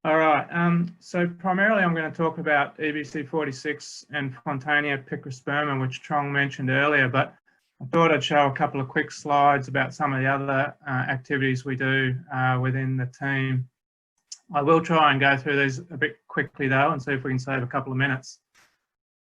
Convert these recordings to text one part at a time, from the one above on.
All right, so primarily I'm going to talk about EBC46 and Fontainea picrosperma, which Trong mentioned earlier, but I thought I'd show a couple of quick slides about some of the other activities we do within the team. I will try and go through these a bit quickly though and see if we can save a couple of minutes.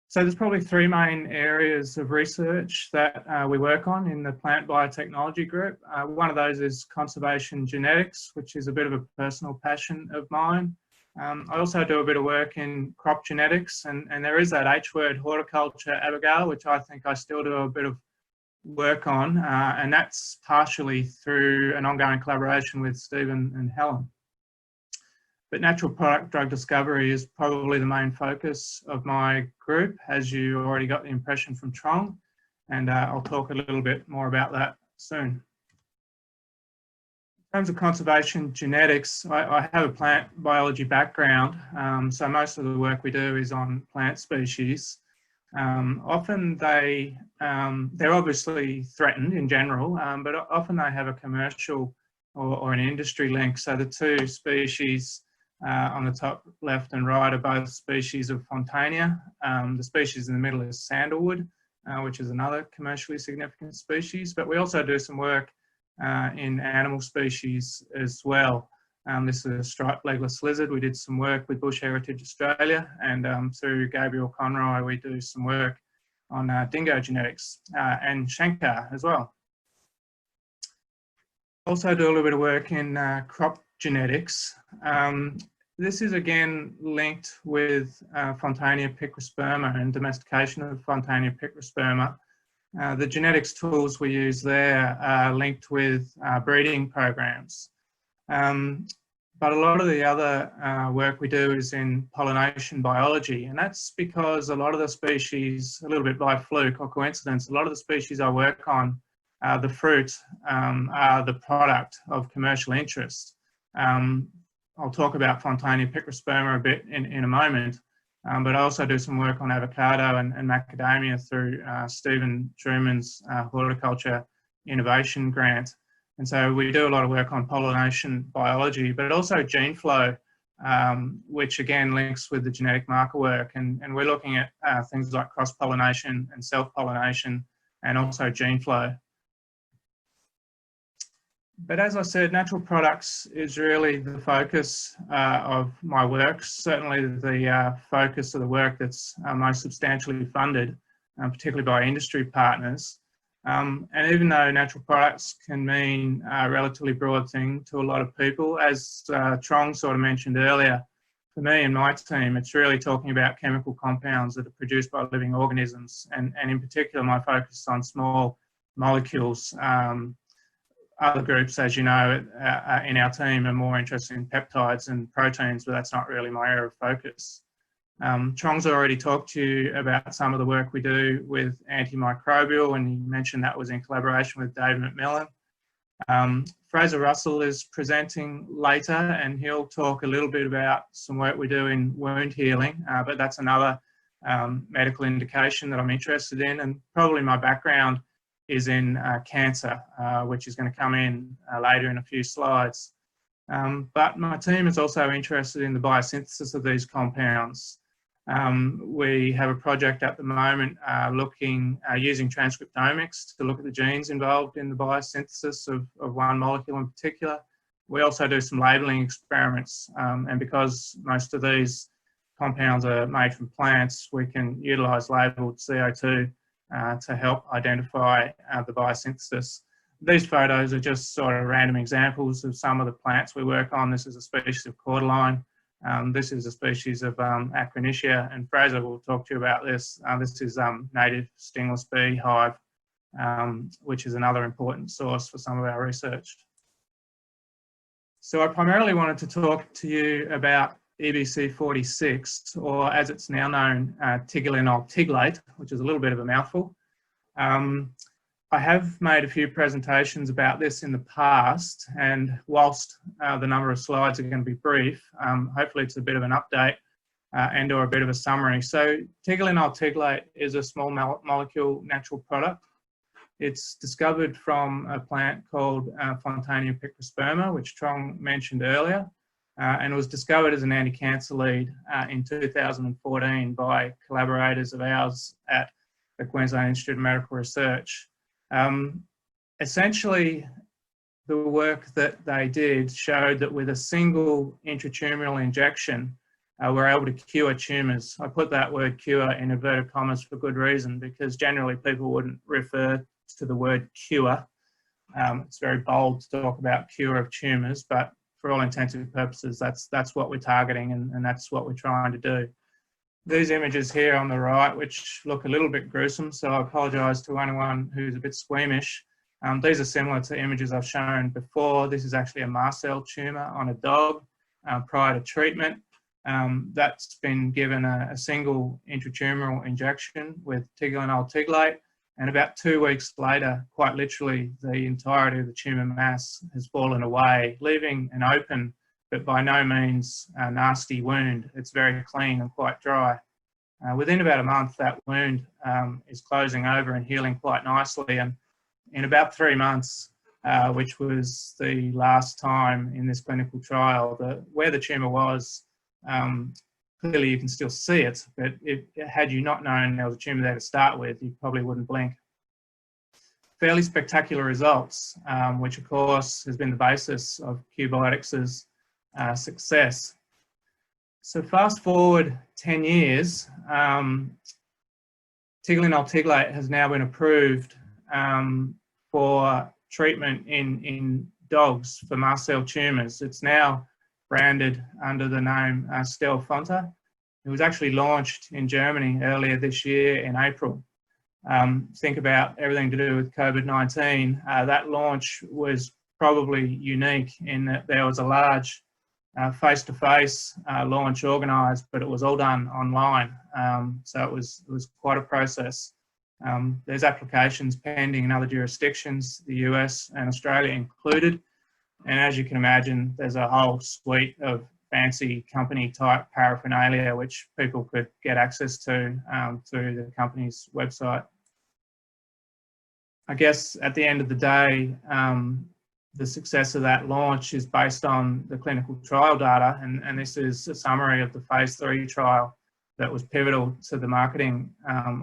So there's probably three main areas of research that we work on in the plant biotechnology group. One of those is conservation genetics, which is a bit of a personal passion of mine. I also do a bit of work in crop genetics, and there is that H word, horticulture, Abigail, which I think I still do a bit of work on, and that's partially through an ongoing collaboration with Stephen and Helen. But natural product drug discovery is probably the main focus of my group, as you already got the impression from Trong, and I'll talk a little bit more about that soon. In terms of conservation genetics, I have a plant biology background, so most of the work we do is on plant species. Often they're obviously threatened in general, but often they have a commercial or an industry link. So the two species on the top left and right are both species of Fontainea. The species in the middle is sandalwood, which is another commercially significant species, but we also do some work in animal species as well. This is a striped legless lizard. We did some work with Bush Heritage Australia, and through Gabriel Conroy we do some work on dingo genetics and Shankar as well. Also do a little bit of work in crop genetics. This is again linked with Fontainea picrosperma and domestication of Fontainea picrosperma. The genetics tools we use there are linked with breeding programs. But a lot of the other work we do is in pollination biology, and that's because a lot of the species, a little bit by fluke or coincidence, a lot of the species I work on, the fruit, are the product of commercial interest. I'll talk about Fontainea picrosperma a bit in a moment, but I also do some work on avocado and macadamia through Stephen Truman's Horticulture Innovation Grant. And so we do a lot of work on pollination biology, but also gene flow, which again links with the genetic marker work. And we're looking at things like cross-pollination and self-pollination and also gene flow. But as I said, natural products is really the focus of my work, certainly the focus of the work that's most substantially funded, particularly by industry partners. And even though natural products can mean a relatively broad thing to a lot of people, as Trong sort of mentioned earlier, for me and my team, it's really talking about chemical compounds that are produced by living organisms, and in particular my focus is on small molecules. Other groups, as you know, in our team are more interested in peptides and proteins, but that's not really my area of focus. Chong's already talked to you about some of the work we do with antimicrobial, and he mentioned that was in collaboration with Dave McMillan. Fraser Russell is presenting later, and he'll talk a little bit about some work we do in wound healing, but that's another medical indication that I'm interested in, and probably my background is in cancer, which is going to come in later in a few slides. But my team is also interested in the biosynthesis of these compounds. We have a project at the moment looking, using transcriptomics to look at the genes involved in the biosynthesis of one molecule in particular. We also do some labelling experiments, and because most of these compounds are made from plants, we can utilise labelled CO2 to help identify the biosynthesis. These photos are just sort of random examples of some of the plants we work on. This is a species of cordyline. This is a species of Acronychia, and Fraser will talk to you about this. This is native stingless bee hive, which is another important source for some of our research. So I primarily wanted to talk to you about EBC46, or as it's now known, tigelinol tiglate, which is a little bit of a mouthful. I have made a few presentations about this in the past, and whilst the number of slides are going to be brief, hopefully it's a bit of an update and or a bit of a summary. So tigelinol tiglate is a small molecule natural product. It's discovered from a plant called Fontainea picrosperma, which Trong mentioned earlier. and it was discovered as an anti-cancer lead in 2014 by collaborators of ours at the Queensland Institute of Medical Research. Essentially, the work that they did showed that with a single intratumoral injection, we're able to cure tumours. I put that word cure in inverted commas for good reason, because generally people wouldn't refer to the word cure. It's very bold to talk about cure of tumours, but for all intents and purposes, that's what we're targeting, and that's what we're trying to do. These images here on the right, which look a little bit gruesome, so I apologise to anyone who's a bit squeamish. These are similar to images I've shown before. This is actually a mast cell tumour on a dog prior to treatment. That's been given a single intratumoral injection with tiglynol tiglate, and about 2 weeks later, quite literally, the entirety of the tumour mass has fallen away, leaving an open but by no means a nasty wound. It's very clean and quite dry. Within about a month, that wound is closing over and healing quite nicely, and in about 3 months, which was the last time in this clinical trial, where the tumour was, clearly you can still see it, but had you not known there was a tumour there to start with, you probably wouldn't blink. Fairly spectacular results, which of course has been the basis of Qbiotics' success. So fast forward 10 years, tiglynol tiglate has now been approved for treatment in dogs for mast cell tumours. It's now branded under the name Stelfonta. It was actually launched in Germany earlier this year in April. Think about everything to do with COVID-19. That launch was probably unique in that there was a large face-to-face launch organised, but it was all done online. So it was quite a process. There's applications pending in other jurisdictions, the US and Australia included. And as you can imagine, there's a whole suite of fancy company type paraphernalia which people could get access to through the company's website. I guess at the end of the day, the success of that launch is based on the clinical trial data, and this is a summary of the phase 3 trial that was pivotal to the marketing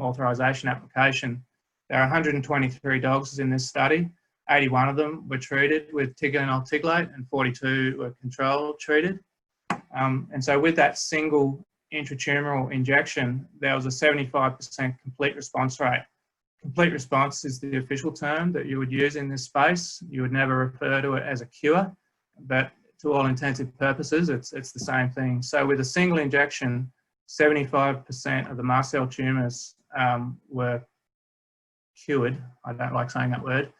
authorisation application. There are 123 dogs in this study. 81 of them were treated with tiglynol tiglate and 42 were control treated. And so with that single intratumoral injection, there was a 75% complete response rate. Complete response is the official term that you would use in this space. You would never refer to it as a cure, but to all intensive purposes, it's the same thing. So with a single injection, 75% of the mast cell tumours were cured. I don't like saying that word.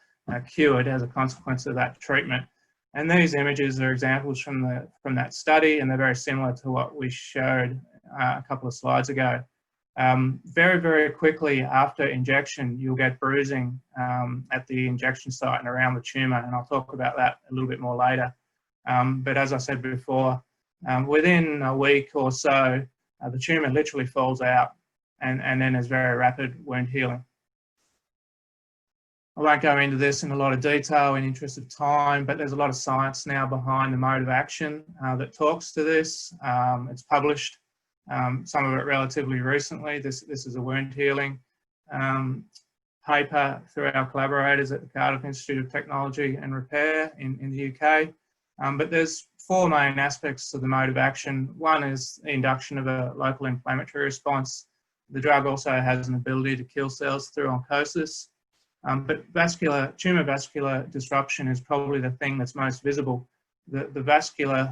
Cured as a consequence of that treatment. And these images are examples from that study, and they're very similar to what we showed a couple of slides ago. Very, very quickly after injection, you'll get bruising at the injection site and around the tumour, and I'll talk about that a little bit more later. But as I said before, within a week or so, the tumour literally falls out, and then there's very rapid wound healing. I won't go into this in a lot of detail in interest of time, but there's a lot of science now behind the mode of action that talks to this. It's published, some of it relatively recently. This is a wound healing paper through our collaborators at the Cardiff Institute of Technology and Repair in the UK. But there's 4 main aspects of the mode of action. One is the induction of a local inflammatory response. The drug also has an ability to kill cells through oncosis. But tumour vascular disruption is probably the thing that's most visible. The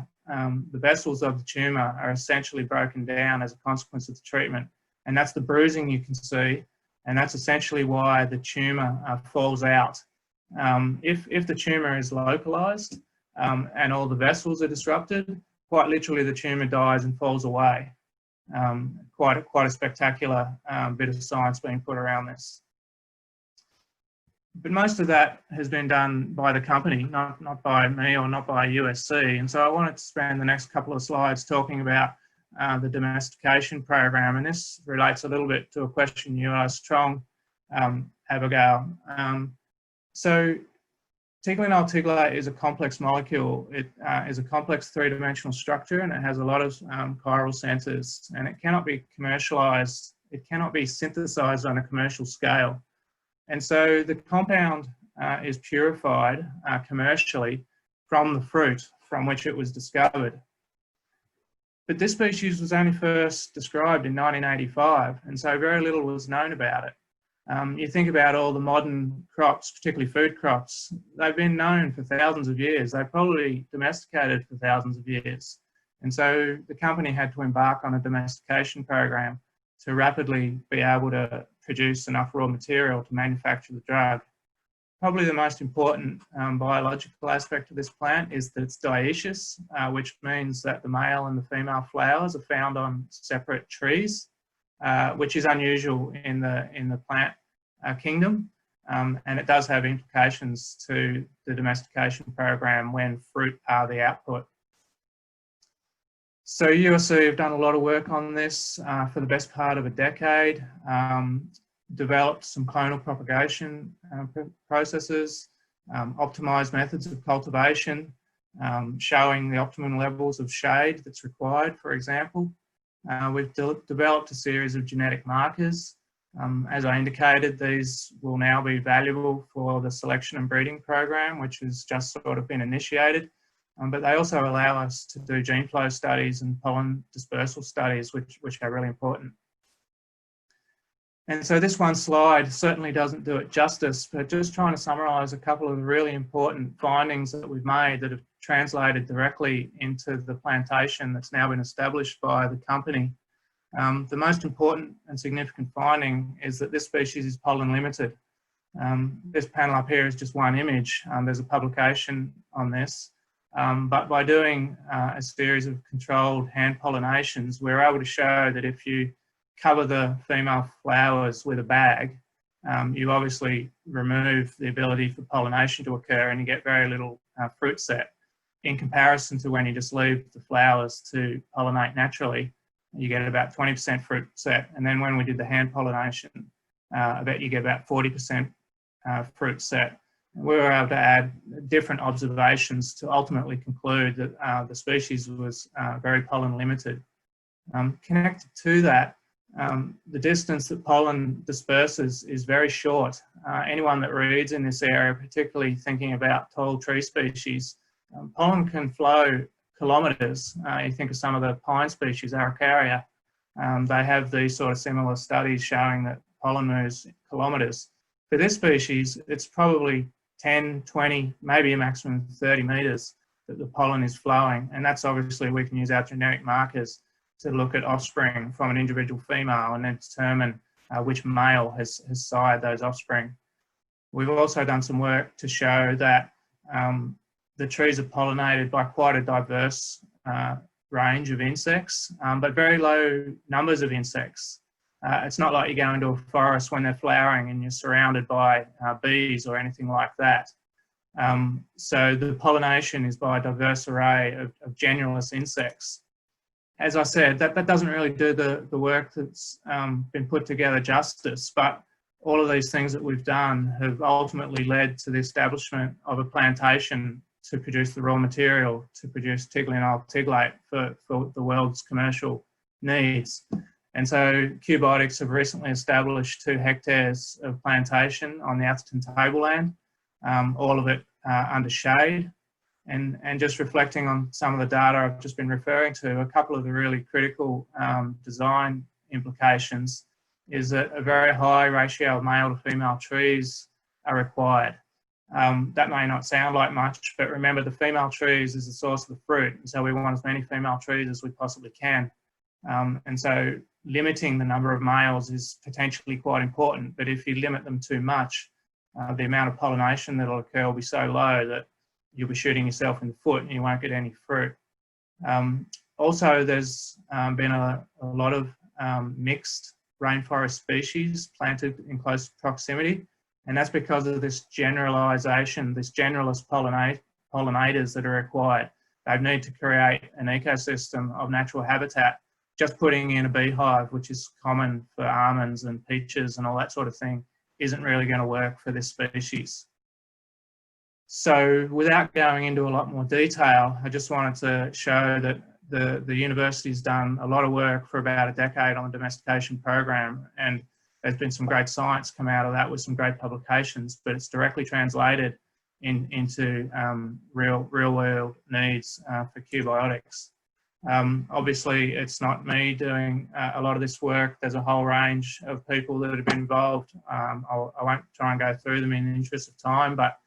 vessels of the tumour are essentially broken down as a consequence of the treatment. And that's the bruising you can see. And that's essentially why the tumour falls out. If the tumour is localised and all the vessels are disrupted, quite literally the tumour dies and falls away. Quite a spectacular bit of science being put around this. But most of that has been done by the company, not by me or not by USC. And so I wanted to spend the next couple of slides talking about the domestication program. And this relates a little bit to a question you asked Trong, Abigail. So Tiglinoyl tiglate is a complex molecule. It is a complex three-dimensional structure, and it has a lot of chiral centers, and it cannot be commercialized. It cannot be synthesized on a commercial scale. And so the compound is purified commercially from the fruit from which it was discovered. But this species was only first described in 1985, and so very little was known about it. You think about all the modern crops, particularly food crops, they've been known for thousands of years. They've probably domesticated for thousands of years. And so the company had to embark on a domestication program to rapidly be able to produce enough raw material to manufacture the drug. Probably the most important biological aspect of this plant is that it's dioecious, which means that the male and the female flowers are found on separate trees, which is unusual in the plant kingdom, and it does have implications to the domestication program when fruit are the output. So USC have done a lot of work on this for the best part of a decade, developed some clonal propagation processes, optimized methods of cultivation, showing the optimum levels of shade that's required, for example. We've developed a series of genetic markers. As I indicated, these will now be valuable for the selection and breeding program, which has just sort of been initiated. But they also allow us to do gene flow studies and pollen dispersal studies, which are really important. And so this one slide certainly doesn't do it justice, but just trying to summarise a couple of really important findings that we've made that have translated directly into the plantation that's now been established by the company. The most important and significant finding is that this species is pollen limited. This panel up here is just one image. There's a publication on this. But by doing a series of controlled hand pollinations, we're able to show that if you cover the female flowers with a bag, you obviously remove the ability for pollination to occur and you get very little fruit set. In comparison to when you just leave the flowers to pollinate naturally, you get about 20% fruit set. And then when we did the hand pollination, I bet you get about 40% fruit set. We were able to add different observations to ultimately conclude that the species was very pollen limited. Connected to that, the distance that pollen disperses is very short. Anyone that reads in this area, particularly thinking about tall tree species, pollen can flow kilometres. You think of some of the pine species, Araucaria, they have these sort of similar studies showing that pollen moves kilometres. For this species, it's probably 10, 20, maybe a maximum of 30 metres that the pollen is flowing. And that's obviously, we can use our genetic markers to look at offspring from an individual female and then determine which male has sired those offspring. We've also done some work to show that the trees are pollinated by quite a diverse range of insects, but very low numbers of insects. It's not like you go into a forest when they're flowering and you're surrounded by bees or anything like that. So the pollination is by a diverse array of generalist insects. As I said, that doesn't really do the work that's been put together justice, but all of these things that we've done have ultimately led to the establishment of a plantation to produce the raw material to produce Tiglinoyl tiglate for the world's commercial needs. And so Cubotics have recently established 2 hectares of plantation on the Atherton tableland, all of it under shade. And just reflecting on some of the data I've just been referring to, a couple of the really critical design implications is that a very high ratio of male to female trees are required. That may not sound like much, but remember the female trees is the source of the fruit, and so we want as many female trees as we possibly can. And so limiting the number of males is potentially quite important, but if you limit them too much, the amount of pollination that will occur will be so low that you'll be shooting yourself in the foot and you won't get any fruit. Also, there's been a lot of mixed rainforest species planted in close proximity, and that's because of this generalisation, this generalist pollinators that are required. They need to create an ecosystem of natural habitat. Just putting in a beehive, which is common for almonds and peaches and all that sort of thing, isn't really going to work for this species. So without going into a lot more detail, I just wanted to show that the university's done a lot of work for about a decade on the domestication program, and there's been some great science come out of that with some great publications, but it's directly translated into real world needs for Q-biotics. Obviously, it's not me doing a lot of this work. There's a whole range of people that have been involved. I won't try and go through them in the interest of time, but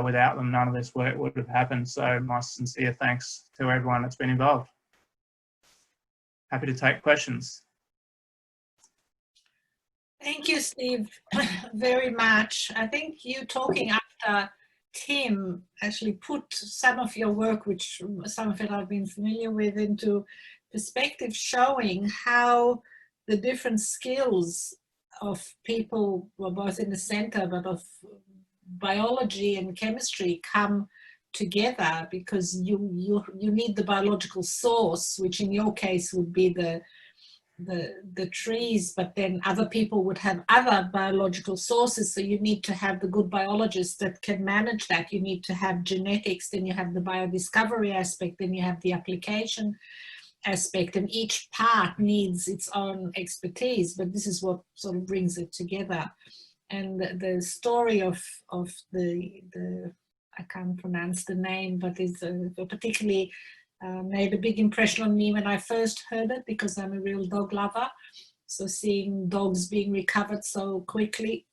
without them, none of this work would have happened. So my sincere thanks to everyone that's been involved. Happy to take questions. Thank you, Steve, very much. I think you talking after Tim actually put some of your work, which some of it I've been familiar with, into perspective, showing how the different skills of people, well, both in the center, but of biology and chemistry come together, because you need the biological source, which in your case would be the trees, but then other people would have other biological sources. So you need to have the good biologists that can manage that. You need to have genetics, then you have the biodiscovery aspect, then you have the application aspect, and each part needs its own expertise, but this is what sort of brings it together. And the story of the I can't pronounce the name, but it's particularly made a big impression on me when I first heard it, because I'm a real dog lover. So seeing dogs being recovered so quickly,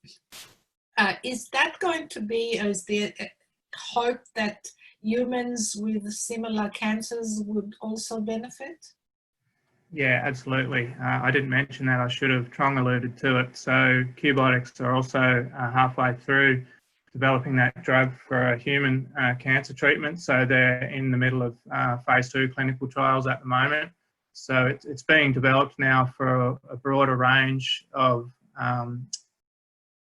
is that going to be, or is there hope that humans with similar cancers would also benefit? Yeah, absolutely. I didn't mention that. I should have. Trong alluded to it. So Q-biotics are also halfway through developing that drug for a human cancer treatment. So they're in the middle of phase 2 clinical trials at the moment. So it's being developed now for a broader range of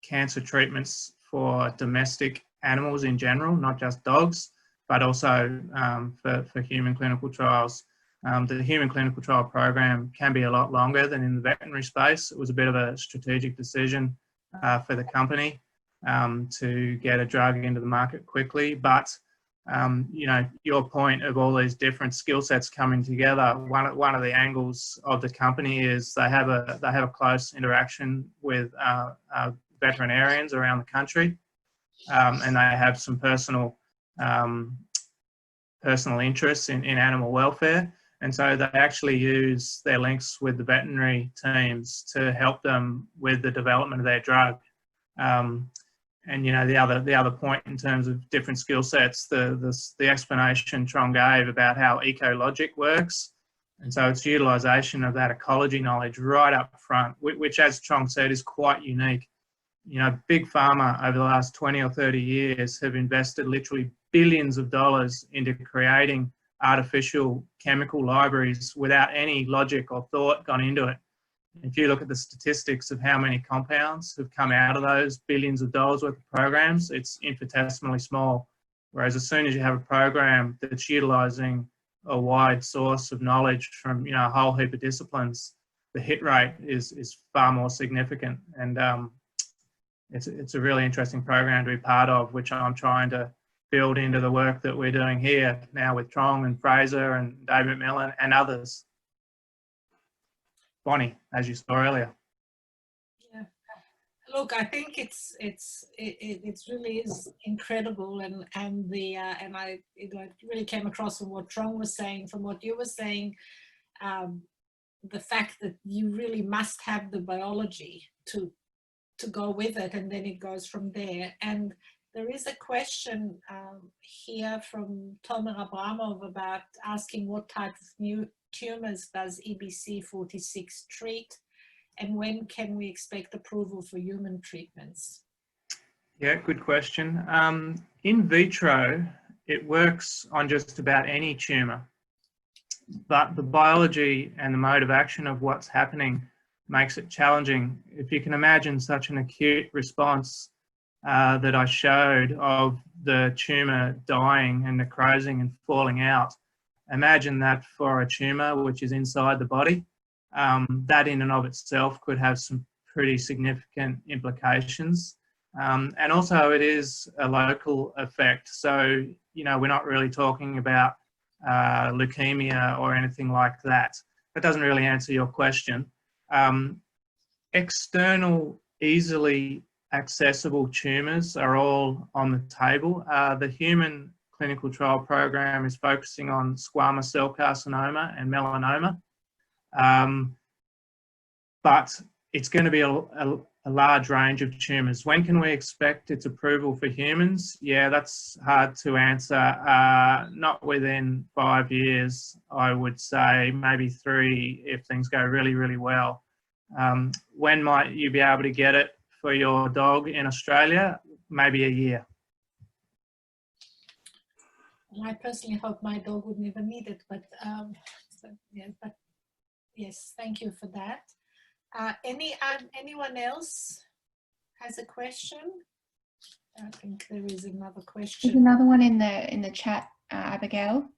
cancer treatments for domestic animals in general, not just dogs, but also for human clinical trials. The human clinical trial program can be a lot longer than in the veterinary space. It was a bit of a strategic decision for the company to get a drug into the market quickly. But, you know, your point of all these different skill sets coming together, one of the angles of the company is they have a close interaction with veterinarians around the country, and they have some personal interests in animal welfare. And so they actually use their links with the veterinary teams to help them with the development of their drug. And you know, the other point in terms of different skill sets, the explanation Trong gave about how GeneCology works, and so it's utilisation of that ecology knowledge right up front, which, as Trong said, is quite unique. You know, big pharma over the last 20 or 30 years have invested literally billions of dollars into creating artificial chemical libraries without any logic or thought gone into it. If you look at the statistics of how many compounds have come out of those billions of dollars worth of programs, it's infinitesimally small. Whereas as soon as you have a program that's utilising a wide source of knowledge from, you know, a whole heap of disciplines, the hit rate is far more significant. And it's a really interesting program to be part of, which I'm trying to build into the work that we're doing here now with Trong and Fraser and David McMillan and others. Bonnie, as you saw earlier. Yeah, look, I think it really is incredible, and it really came across from what Trong was saying, from what you were saying, the fact that you really must have the biology to go with it, and then it goes from there. And there is a question here from Tomer Abramov about asking what type of new tumors does EBC46 treat, and when can we expect approval for human treatments? Yeah, good question. In vitro, it works on just about any tumour, but the biology and the mode of action of what's happening makes it challenging. If you can imagine such an acute response that I showed of the tumour dying and necrosing and falling out, imagine that for a tumour which is inside the body. That in and of itself could have some pretty significant implications. And also it is a local effect. So, you know, we're not really talking about leukemia or anything like that. That doesn't really answer your question. External, easily accessible tumours are all on the table. The human clinical trial program is focusing on squamous cell carcinoma and melanoma. But it's going to be a large range of tumours. When can we expect its approval for humans? Yeah, that's hard to answer. Not within 5 years, I would say, maybe 3 if things go really, really well. When might you be able to get it for your dog in Australia? Maybe a year. Well, I personally hope my dog would never need it, but yes, thank you for that. Anyone else has a question? I think there is another question. There's another one in the chat, Abigail.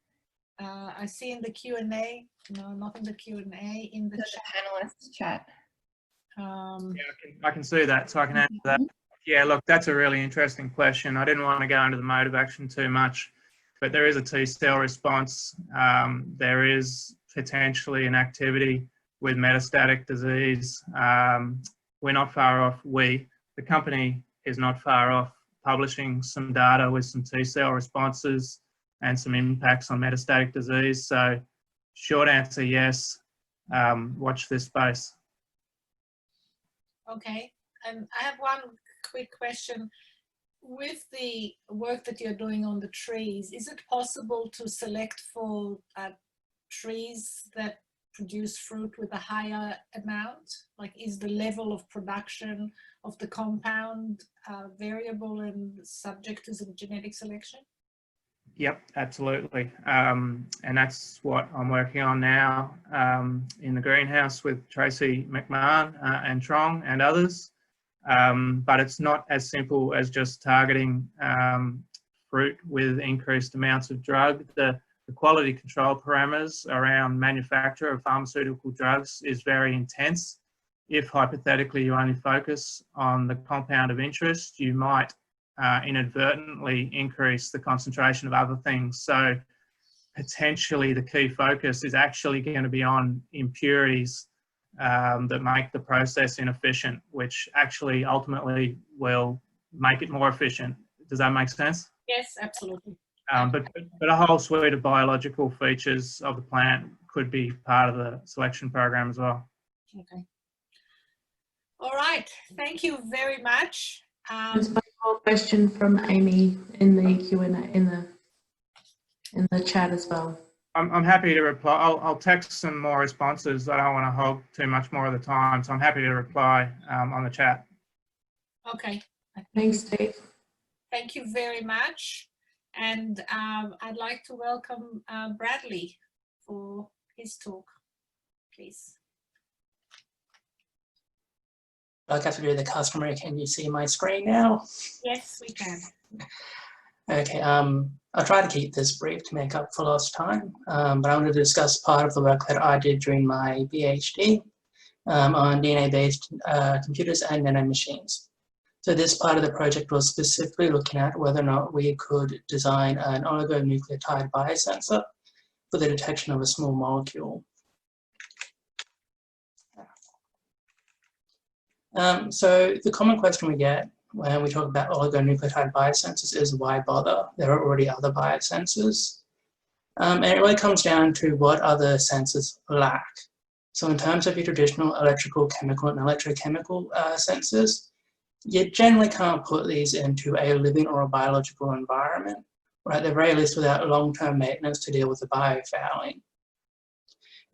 I see in the Q&A. No, not in the Q&A. In the chat. Panelist chat. Yeah, I can see that, so I can answer that. Yeah, look, that's a really interesting question. I didn't want to go into the mode of action too much, but there is a T-cell response. There is potentially an activity with metastatic disease. We're not far off. The company is not far off publishing some data with some T-cell responses and some impacts on metastatic disease. So short answer, yes. Watch this space. Okay, and I have one quick question. With the work that you're doing on the trees, is it possible to select for trees that produce fruit with a higher amount? Like, is the level of production of the compound variable and subject to some genetic selection? Yep, absolutely. And that's what I'm working on now in the greenhouse with Tracy McMahon and Trong and others. But it's not as simple as just targeting fruit with increased amounts of drug. The quality control parameters around manufacture of pharmaceutical drugs is very intense. If hypothetically you only focus on the compound of interest, you might inadvertently increase the concentration of other things. So potentially the key focus is actually going to be on impurities that make the process inefficient, which actually ultimately will make it more efficient. Does that make sense? Yes, absolutely. But a whole suite of biological features of the plant could be part of the selection program as well. Okay. All right. Thank you very much. There's one more question from Amy in the Q&A in the chat as well. I'm happy to reply. I'll text some more responses. I don't want to hog too much more of the time, so I'm happy to reply on the chat. Okay. Thanks, Steve. Thank you very much. And I'd like to welcome Bradley for his talk, please. I have to do the customary, can you see my screen now? Yes, we can. Okay, I'll try to keep this brief to make up for lost time, but I want to discuss part of the work that I did during my PhD on DNA-based computers and nanomachines. So this part of the project was specifically looking at whether or not we could design an oligonucleotide biosensor for the detection of a small molecule. So the common question we get when we talk about oligonucleotide biosensors is why bother? There are already other biosensors. And it really comes down to what other sensors lack. So in terms of your traditional electrical, chemical, and electrochemical sensors, you generally can't put these into a living or a biological environment, or at the very least without long-term maintenance to deal with the biofouling.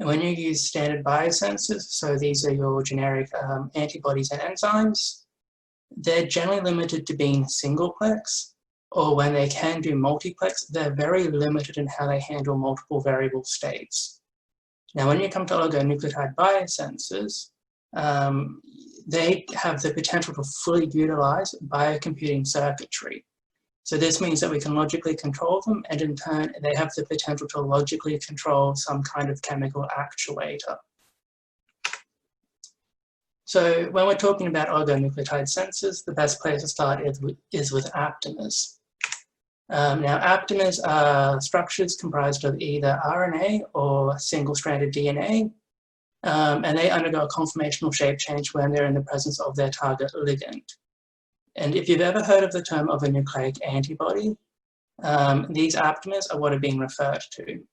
And when you use standard biosensors, so these are your generic antibodies and enzymes, they're generally limited to being singleplex, or when they can do multiplex, they're very limited in how they handle multiple variable states. Now, when you come to oligonucleotide biosensors, they have the potential to fully utilize biocomputing circuitry. So this means that we can logically control them, and in turn, they have the potential to logically control some kind of chemical actuator. So when we're talking about oligonucleotide sensors, the best place to start is with aptamers. Now, aptamers are structures comprised of either RNA or single-stranded DNA, and they undergo a conformational shape change when they're in the presence of their target ligand. And if you've ever heard of the term of a nucleic antibody, these aptamers are what are being referred to.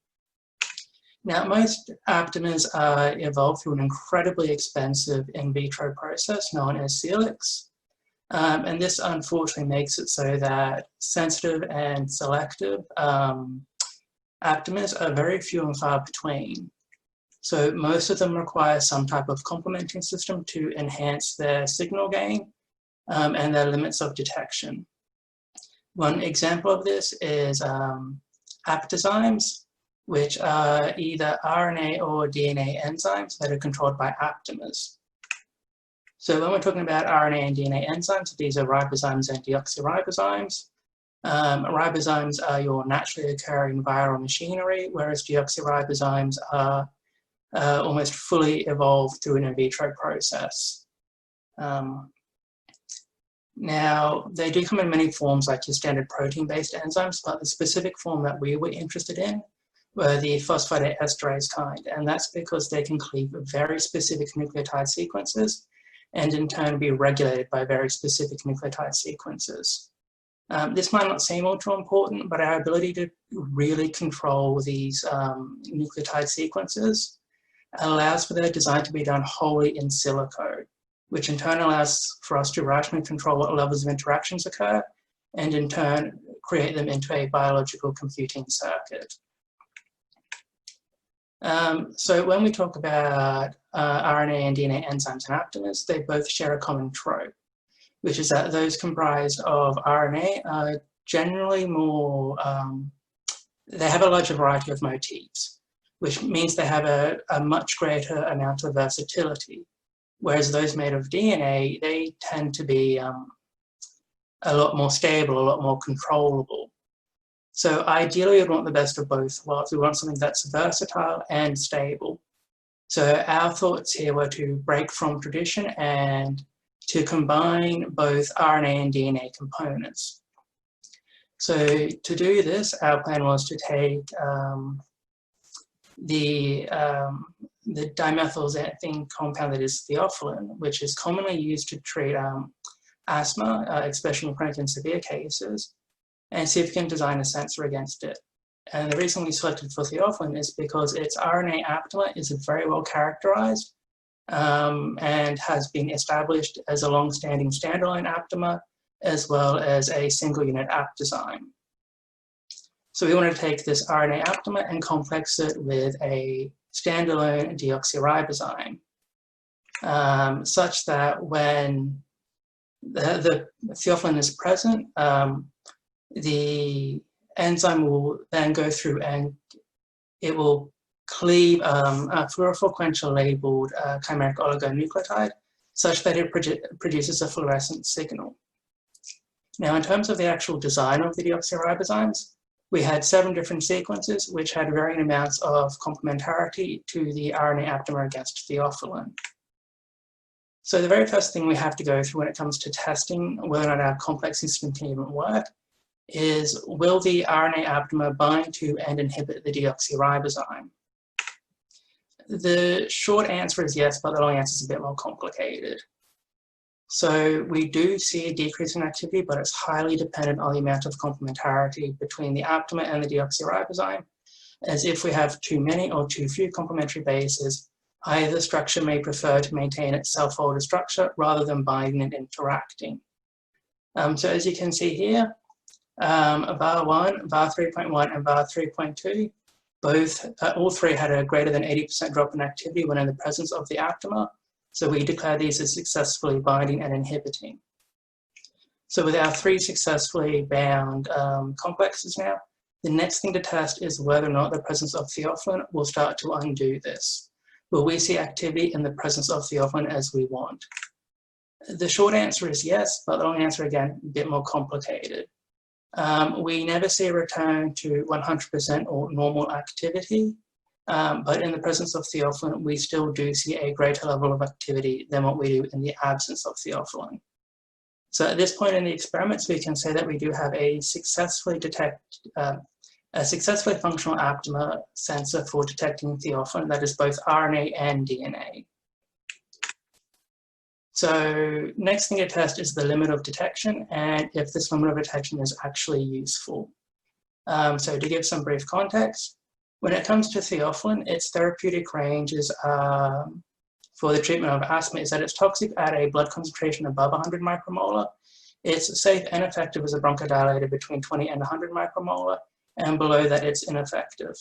Now, most aptamers are evolved through an incredibly expensive in vitro process known as Celix. And this unfortunately makes it so that sensitive and selective aptamers are very few and far between. So most of them require some type of complementing system to enhance their signal gain and their limits of detection. One example of this is aptazymes, which are either RNA or DNA enzymes that are controlled by aptamers. So when we're talking about RNA and DNA enzymes, these are ribozymes and deoxyribozymes. Ribozymes are your naturally occurring viral machinery, whereas deoxyribozymes are almost fully evolved through an in vitro process. Now, they do come in many forms like your standard protein-based enzymes, but the specific form that we were interested in were the phosphatidylester kind, and that's because they can cleave very specific nucleotide sequences and in turn be regulated by very specific nucleotide sequences. This might not seem all too important, but our ability to really control these nucleotide sequences allows for their design to be done wholly in silico, which in turn allows for us to rationally control what levels of interactions occur and in turn create them into a biological computing circuit. So when we talk about RNA and DNA enzymes and aptamers, they both share a common trope, which is that those comprised of RNA are generally more, they have a larger variety of motifs, which means they have a much greater amount of versatility, whereas those made of DNA, they tend to be a lot more stable, a lot more controllable. So ideally, we'd want the best of both worlds. We want something that's versatile and stable. So our thoughts here were to break from tradition and to combine both RNA and DNA components. So to do this, our plan was to take the dimethylxanthine compound that is theophylline, which is commonly used to treat asthma, especially in chronic and severe cases, and see if we can design a sensor against it. And the reason we selected for theophylline is because its RNA aptamer is very well characterized and has been established as a long-standing standalone aptamer, as well as a single unit aptazyme. So we want to take this RNA aptamer and complex it with a standalone deoxyribozyme, such that when the theophylline is present, the enzyme will then go through and it will cleave a fluorophore labeled chimeric oligonucleotide such that it produces a fluorescent signal. Now, in terms of the actual design of the deoxyribozymes, we had 7 different sequences which had varying amounts of complementarity to the RNA aptamer against theophylline. So the very first thing we have to go through when it comes to testing whether or not our complex system can even work is, will the RNA aptamer bind to and inhibit the deoxyribozyme? The short answer is yes, but the long answer is a bit more complicated. So we do see a decrease in activity, but it's highly dependent on the amount of complementarity between the aptamer and the deoxyribozyme, as if we have too many or too few complementary bases, either structure may prefer to maintain its self-folded structure rather than binding and interacting. So as you can see here, var 1, var 3.1, and var 3.2, all three had a greater than 80% drop in activity when in the presence of the aptamer. So we declare these as successfully binding and inhibiting. So with our 3 successfully bound complexes now, the next thing to test is whether or not the presence of theophylline will start to undo this. Will we see activity in the presence of theophylline as we want? The short answer is yes, but the long answer, again, a bit more complicated. We never see a return to 100% or normal activity But in the presence of theophylline, we still do see a greater level of activity than what we do in the absence of theophylline. So at this point in the experiments, we can say that we do have a successfully functional aptamer sensor for detecting theophylline that is both RNA and DNA. So next thing to test is the limit of detection and if this limit of detection is actually useful. So to give some brief context, when it comes to theophylline, its therapeutic range is, for the treatment of asthma is that it's toxic at a blood concentration above 100 micromolar. It's safe and effective as a bronchodilator between 20 and 100 micromolar, and below that it's ineffective.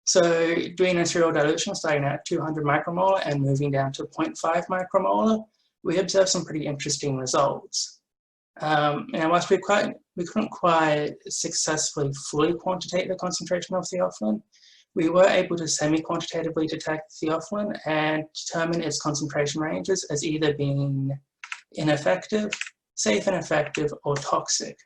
So doing a serial dilution starting at 200 micromolar and moving down to 0.5 micromolar, we observed some pretty interesting results. And whilst we couldn't quite successfully fully quantitate the concentration of theophylline, we were able to semi-quantitatively detect theophylline and determine its concentration ranges as either being ineffective, safe and effective, or toxic.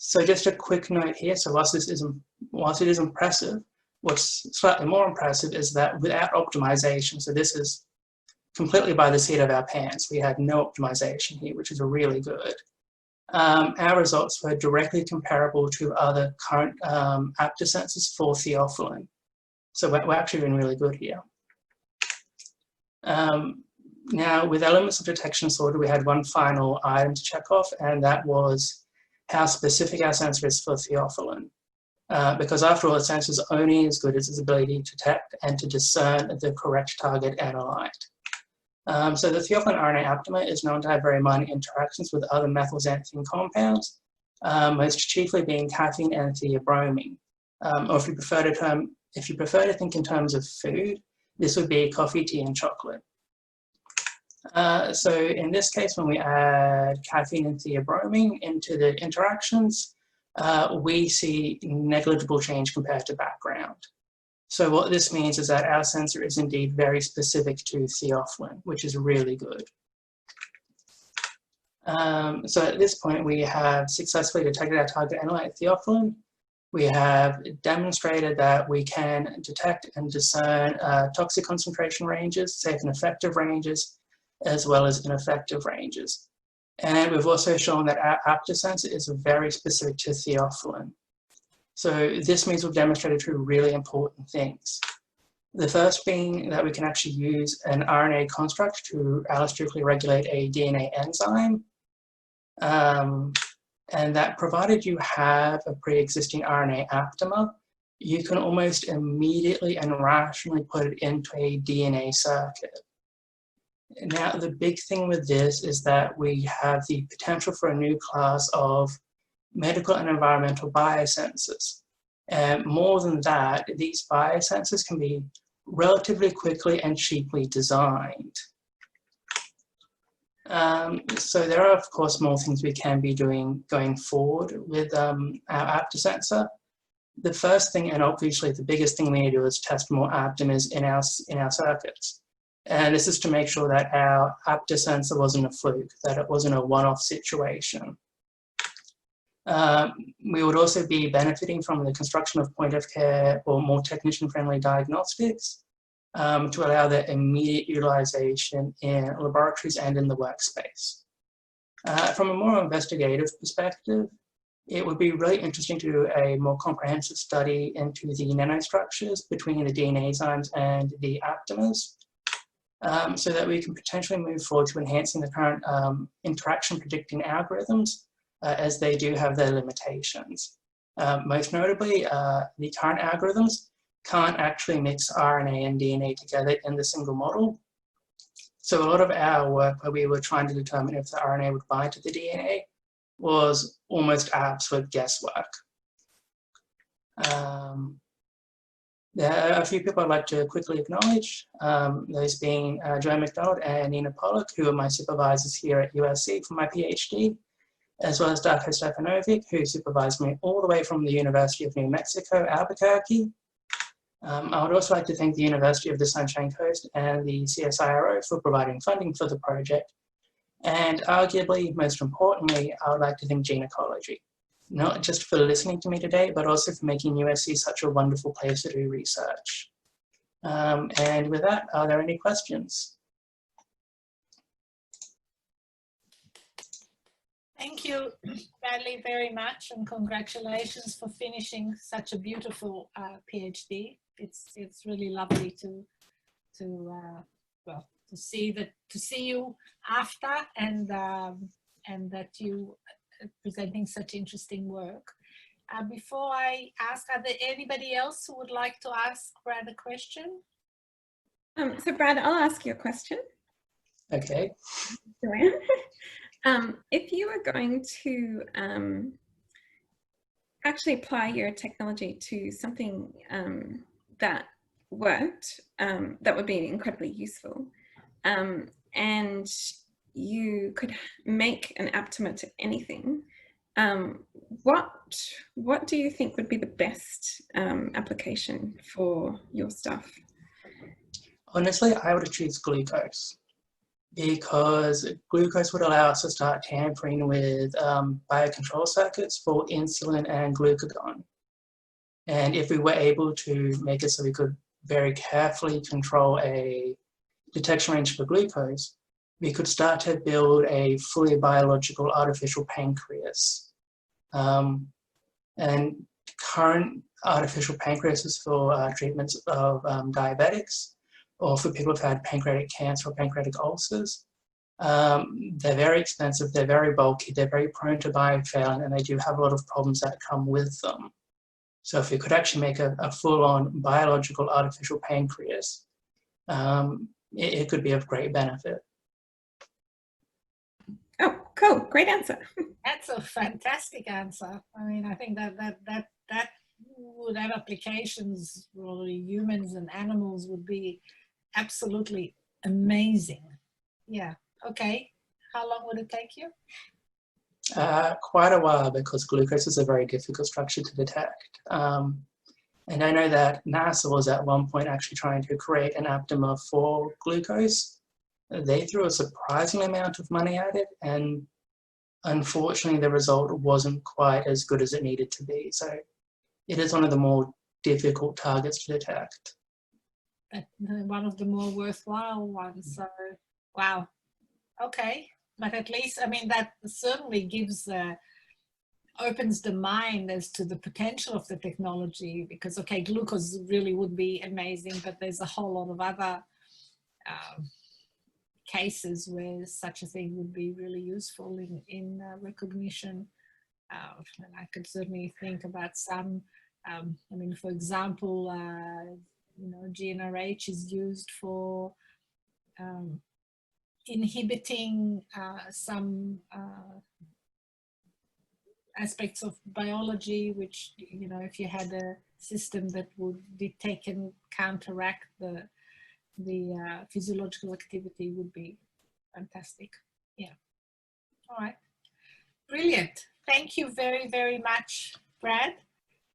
So just a quick note here, so whilst it is impressive, what's slightly more impressive is that without optimization, so this is completely by the seat of our pants, we had no optimization here, which is really good. Our results were directly comparable to other current apta sensors for theophylline. So we're actually doing really good here. Now, with elements of detection sorted, we had one final item to check off, and that was how specific our sensor is for theophylline. Because after all, the sensor is only as good as its ability to detect and to discern the correct target analyte. So the theophylline RNA aptamer is known to have very minor interactions with other methylxanthine compounds, most chiefly being caffeine and theobromine. Or if you prefer to think in terms of food, this would be coffee, tea, and chocolate. So in this case, when we add caffeine and theobromine into the interactions, we see negligible change compared to background. So what this means is that our sensor is indeed very specific to theophylline, which is really good. So at this point, we have successfully detected our target analyte theophylline. We have demonstrated that we can detect and discern toxic concentration ranges, safe and effective ranges, as well as ineffective ranges. And we've also shown that our apta sensor is very specific to theophylline. So this means we've demonstrated two really important things. The first being that we can actually use an RNA construct to allosterically regulate a DNA enzyme. And that provided you have a pre-existing RNA aptamer, you can almost immediately and rationally put it into a DNA circuit. Now, the big thing with this is that we have the potential for a new class of medical and environmental biosensors. And more than that, these biosensors can be relatively quickly and cheaply designed. So there are, of course, more things we can be doing going forward with our apta sensor. The first thing, and obviously the biggest thing we need to do, is test more aptamers in our circuits. And this is to make sure that our apta sensor wasn't a fluke, that it wasn't a one-off situation. We would also be benefiting from the construction of point-of-care or more technician-friendly diagnostics to allow their immediate utilization in laboratories and in the workspace. From a more investigative perspective, it would be really interesting to do a more comprehensive study into the nanostructures between the DNA enzymes and the aptamers, so that we can potentially move forward to enhancing the current interaction predicting algorithms, as they do have their limitations. Most notably, the current algorithms can't actually mix RNA and DNA together in the single model. So a lot of our work where we were trying to determine if the RNA would bind to the DNA was almost absolute guesswork. There are a few people I'd like to quickly acknowledge, those being Joe McDonald and Nina Pollock, who are my supervisors here at USC for my PhD, as well as Darko Stefanovic, who supervised me all the way from the University of New Mexico, Albuquerque. I would also like to thank the University of the Sunshine Coast and the CSIRO for providing funding for the project. And arguably, most importantly, I would like to thank GeneCology. not just for listening to me today, but also for making USC such a wonderful place to do research. And with that, are there any questions? Thank you, Bradley, very much, and congratulations for finishing such a beautiful PhD. It's really lovely to see you after, and that you are presenting such interesting work. Before I ask, are there anybody else who would like to ask Brad a question? So Brad, I'll ask you a question. Okay. If you were going to actually apply your technology to something that worked, that would be incredibly useful, and you could make an aptamer to anything, what do you think would be the best application for your stuff? Honestly, I would choose glucose, because glucose would allow us to start tampering with biocontrol circuits for insulin and glucagon. And if we were able to make it so we could very carefully control a detection range for glucose, we could start to build a fully biological artificial pancreas. And current artificial pancreases for treatments of diabetics, or for people who've had pancreatic cancer or pancreatic ulcers, they're very expensive, they're very bulky, they're very prone to biofailing, and they do have a lot of problems that come with them. So if we could actually make a full-on biological artificial pancreas, it could be of great benefit. Oh, cool, great answer. That's a fantastic answer. I mean, I think that would have applications for humans and animals would be absolutely amazing. Yeah, okay. How long would it take you? Quite a while, because glucose is a very difficult structure to detect. And I know that NASA was at one point actually trying to create an aptamer for glucose. They threw a surprising amount of money at it, and unfortunately the result wasn't quite as good as it needed to be. So it is one of the more difficult targets to detect. One of the more worthwhile ones. So, wow. Okay, but at least, I mean, that certainly gives, opens the mind as to the potential of the technology, because, okay, glucose really would be amazing, but there's a whole lot of other cases where such a thing would be really useful in recognition. And I could certainly think about some, I mean, for example, you know, GnRH is used for inhibiting some aspects of biology, which, you know, if you had a system that would detect and counteract the physiological activity, would be fantastic. Yeah. All right. Brilliant. Thank you very, very much, Brad.